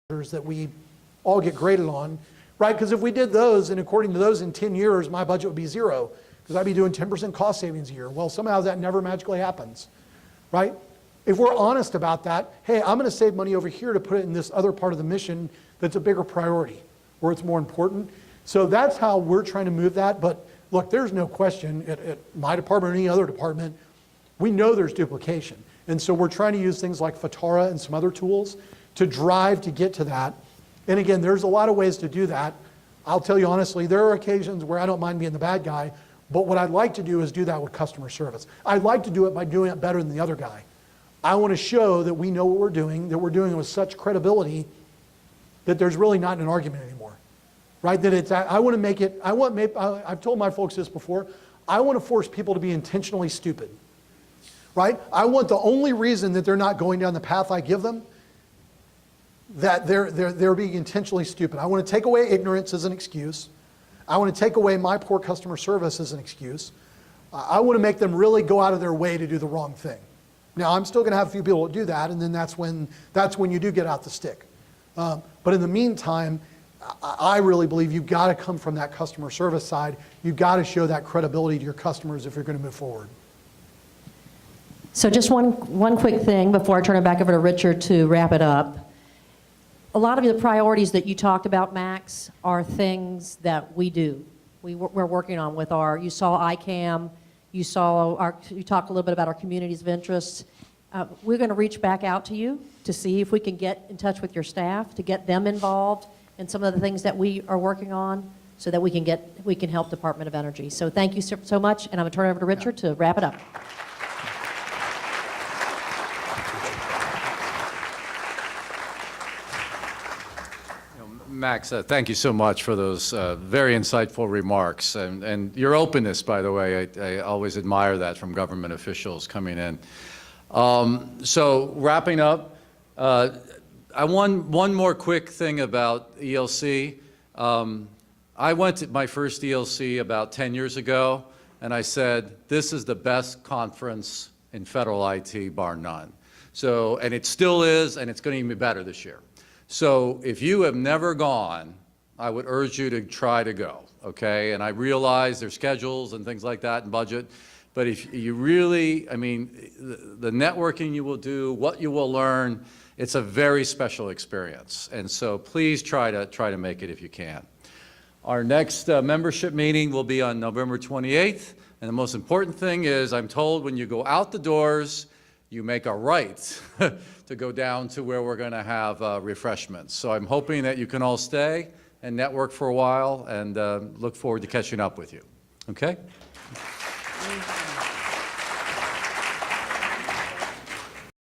that we all get graded on, right? Because if we did those, and according to those in 10 years, my budget would be zero, because I'd be doing 10% cost savings a year. Well, somehow that never magically happens, right? If we're honest about that, hey, I'm going to save money over here to put it in this other part of the mission that's a bigger priority, or it's more important. So that's how we're trying to move that. But look, there's no question at my department or any other department, we know there's duplication. And so we're trying to use things like Fatara and some other tools to drive to get to that. And again, there's a lot of ways to do that. I'll tell you honestly, there are occasions where I don't mind being the bad guy, but what I'd like to do is do that with customer service. I'd like to do it by doing it better than the other guy. I want to show that we know what we're doing, that we're doing it with such credibility that there's really not an argument anymore, right? That it's, I want to make it, I've told my folks this before, I want to force people to be intentionally stupid, right? I want the only reason that they're not going down the path I give them, that they're being intentionally stupid. I want to take away ignorance as an excuse. I want to take away my poor customer service as an excuse. I want to make them really go out of their way to do the wrong thing. Now, I'm still going to have a few people that do that, and then that's when you do get out the stick. But in the meantime, I really believe you've got to come from that customer service side. You've got to show that credibility to your customers if you're going to move forward. So just one quick thing before I turn it back over to Richard to wrap it up. A lot of the priorities that you talked about, Max, are things that we do. We're working on with our, you saw ICAM, you talked a little bit about our communities of interest. We're going to reach back out to you to see if we can get in touch with your staff, to get them involved in some of the things that we are working on so that we can help Department of Energy. So thank you so much, and I'm going to turn it over to Richard to wrap it up. Max, thank you so much for those very insightful remarks and your openness, by the way. I always admire that from government officials coming in. So wrapping up, one more quick thing about ELC. I went to my first ELC about 10 years ago, and I said, this is the best conference in federal IT, bar none. So, and it still is, and it's going to even be better this year. So if you have never gone, I would urge you to try to go, okay? And I realize there's schedules and things like that and budget, but if you really, I mean, the networking you will do, what you will learn, it's a very special experience. And so please try to make it if you can. Our next membership meeting will be on November 28th. And the most important thing is, I'm told when you go out the doors, you make a right to go down to where we're going to have refreshments. So I'm hoping that you can all stay and network for a while, and look forward to catching up with you. Okay?